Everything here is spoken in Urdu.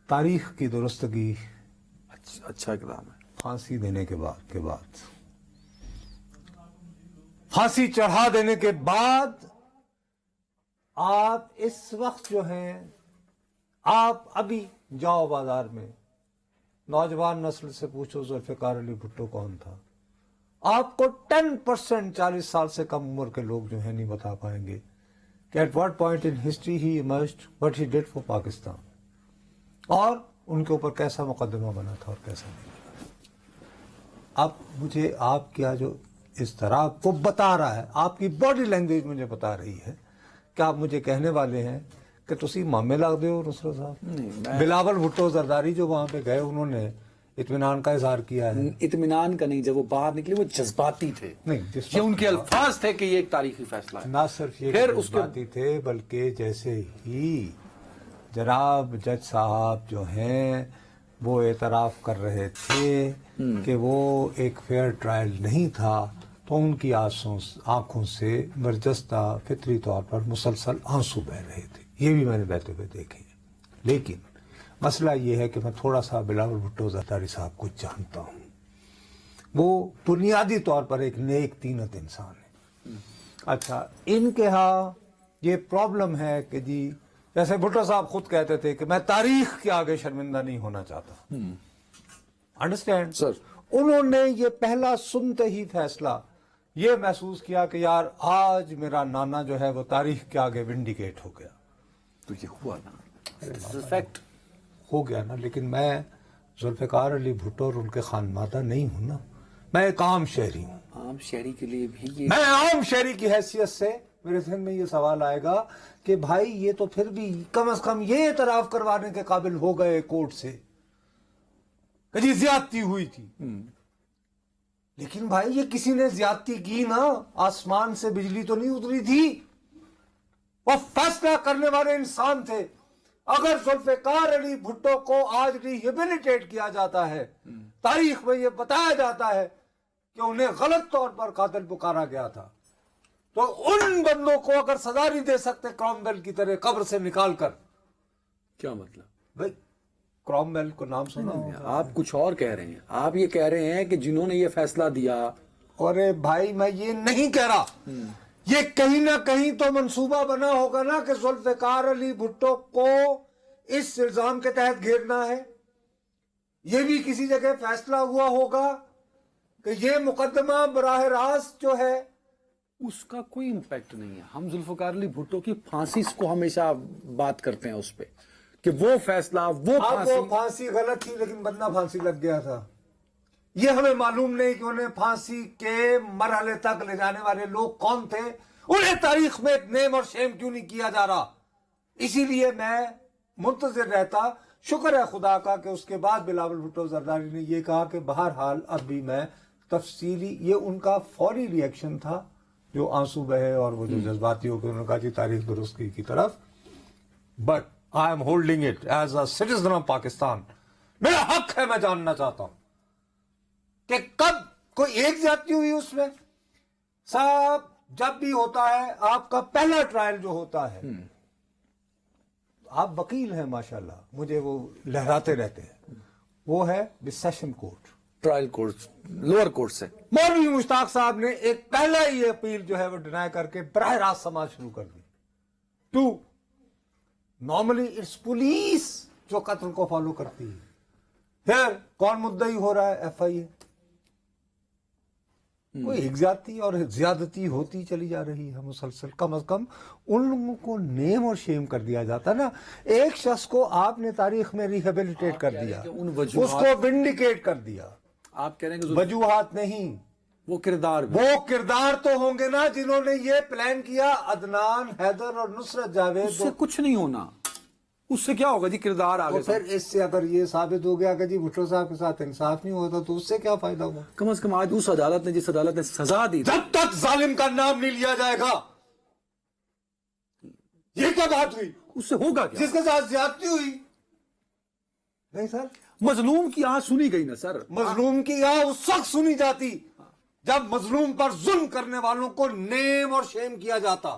تاریخ کی درستگی اچھا کلام ہے. پھانسی دینے کے بعد پھانسی چڑھا دینے کے بعد آپ اس وقت جو ہیں، آپ ابھی جاؤ بازار میں، نوجوان نسل سے پوچھو ذوالفقار علی بھٹو کون تھا، آپ کو 10% 40 سال سے کم عمر کے لوگ جو ہیں نہیں بتا پائیں گے کہ at what point in history he emerged what he did for Pakistan, اور ان کے اوپر کیسا مقدمہ بنا تھا اور کیسا نہیں. اب مجھے آپ کیا جو اس طرح وہ بتا رہا ہے، آپ کی باڈی لینگویج مجھے بتا رہی ہے کہ آپ مجھے کہنے والے ہیں کہ تسی مامے لگ دے ہو نصرت صاحب. بلاول بھٹو زرداری جو وہاں پہ گئے انہوں نے اطمینان کا اظہار کیا ہے. اطمینان کا نہیں، جب وہ باہر نکلے وہ جذباتی تھے. نہیں، یہ ان کے الفاظ تھے کہ یہ ایک تاریخی فیصلہ ہے. نہ صرف یہ جذباتی تھے بلکہ جیسے ہی جناب جج صاحب جو ہیں وہ اعتراف کر رہے تھے کہ وہ ایک فیئر ٹرائل نہیں تھا تو ان کی آنکھوں سے برجستہ فطری طور پر مسلسل آنسو بہ رہے تھے. یہ بھی میں نے بہتے ہوئے دیکھے ہیں. لیکن مسئلہ یہ ہے کہ میں تھوڑا سا بلاول بھٹو زرداری صاحب کو جانتا ہوں. وہ بنیادی طور پر ایک نیک تینت انسان ہے. اچھا، ان کے ہاں یہ پرابلم ہے کہ جی جیسے بھٹو صاحب خود کہتے تھے کہ میں تاریخ کے آگے شرمندہ نہیں ہونا چاہتا. انڈرسٹینڈ سر، انہوں نے یہ پہلا سنتے ہی فیصلہ یہ محسوس کیا کہ یار آج میرا نانا جو ہے وہ تاریخ کے آگے ونڈیکیٹ ہو گیا. تو یہ ہوا نا، فیکٹ ہو گیا نا. لیکن میں ذوالفقار علی بھٹو اور ان کے خانمادہ نہیں ہوں نا، میں ایک عام شہری ہوں. عام شہری کے لیے بھی یہ میں عام شہری کی حیثیت سے میرے ذہن میں یہ سوال آئے گا کہ بھائی یہ تو پھر بھی کم از کم یہ اعتراف کروانے کے قابل ہو گئے کورٹ سے کہ جی زیادتی ہوئی تھی. لیکن بھائی یہ کسی نے زیادتی کی نا، آسمان سے بجلی تو نہیں اتری تھی، وہ فیصلہ کرنے والے انسان تھے. اگر ذوالفقار علی بھٹو کو آج ریہیبلیٹیٹ کیا جاتا ہے، تاریخ میں یہ بتایا جاتا ہے کہ انہیں غلط طور پر قاتل پکارا گیا تھا، تو ان بندوں کو اگر سزا نہیں دے سکتے کرومویل کی طرح قبر سے نکال کر، کیا مطلب؟ بھائی کرومویل کو نام سنا ہوگا. آپ کچھ اور کہہ رہے ہیں. آپ یہ کہہ رہے ہیں کہ جنہوں نے یہ فیصلہ دیا، اور بھائی میں یہ نہیں کہہ رہا، یہ کہیں نہ کہیں تو منصوبہ بنا ہوگا نا کہ ذوالفقار علی بھٹو کو اس الزام کے تحت گھیرنا ہے. یہ بھی کسی جگہ فیصلہ ہوا ہوگا کہ یہ مقدمہ براہ راست جو ہے اس کا کوئی امپیکٹ نہیں ہے. ہم ذوالفقار علی بھٹو کی پھانسی کو ہمیشہ بات کرتے ہیں اس پہ کہ وہ فیصلہ، وہ پھانسی غلط تھی لیکن بندہ پھانسی لگ گیا تھا. یہ ہمیں معلوم نہیں کہ انہیں پھانسی کے مرحلے تک لے جانے والے لوگ کون تھے، انہیں تاریخ میں نیم اور شیم کیوں نہیں کیا جا رہا. اسی لیے میں منتظر رہتا. شکر ہے خدا کا کہ اس کے بعد بلاول بھٹو زرداری نے یہ کہا کہ بہرحال اب بھی میں تفصیلی، یہ ان کا فوری ری ایکشن تھا جو آنسو بہے اور وہ جو جذباتی ہو کے انہوں نے کہا جی تاریخ درست کی طرف. But I am holding it as a citizen of Pakistan. میرا حق ہے، میں جاننا چاہتا ہوں کہ کب کوئی ایک زیادتی ہوئی اس میں. صاحب جب بھی ہوتا ہے آپ کا پہلا ٹرائل جو ہوتا ہے، آپ وکیل ہیں ماشاءاللہ، مجھے وہ لہراتے رہتے ہیں، وہ ہے session court, trial court, lower court سے. مولوی مشتاق صاحب نے ایک پہلا ہی اپیل جو ہے وہ ڈینائی کر کے براہ راست سماعت شروع کر دی. ٹو نارملی اٹس پولیس جو قتل کو فالو کرتی ہے. پھر کون مدعی ہو رہا ہے؟ ایف آئی اے. کوئی ایک زیادتی اور زیادتی ہوتی چلی جا رہی ہے مسلسل. کم از کم ان لوگوں کو نیم اور شیم کر دیا جاتا نا. ایک شخص کو آپ نے تاریخ میں ریہیبلیٹیٹ کر دیا، اس کو ونڈیکیٹ کر دیا. آپ کہہ رہے ہیں کہ وجوہات نہیں، وہ کردار بھی. وہ کردار تو ہوں گے نا جنہوں نے یہ پلان کیا. عدنان حیدر اور نصرت جاوید، اس سے کچھ نہیں ہونا. اس سے کیا ہوگا جی؟ کردار آگے. پھر اس سے اگر یہ ثابت ہو گیا کہ جی بھٹو صاحب کے ساتھ انصاف نہیں ہوتا تو اس سے کیا فائدہ ہوا؟ کم از کم آج اس عدالت نے، جس عدالت نے سزا دی، جب تک ظالم کا نام نہیں لیا جائے گا، یہ کیا بات ہوئی؟ اس سے ہوگا کیا؟ جس کے ساتھ زیادتی ہوئی نہیں سر. مظلوم کی آہ سنی گئی نا سر. مظلوم کی آہ اس وقت سنی جاتی جب مظلوم پر ظلم کرنے والوں کو نیم اور شیم کیا جاتا.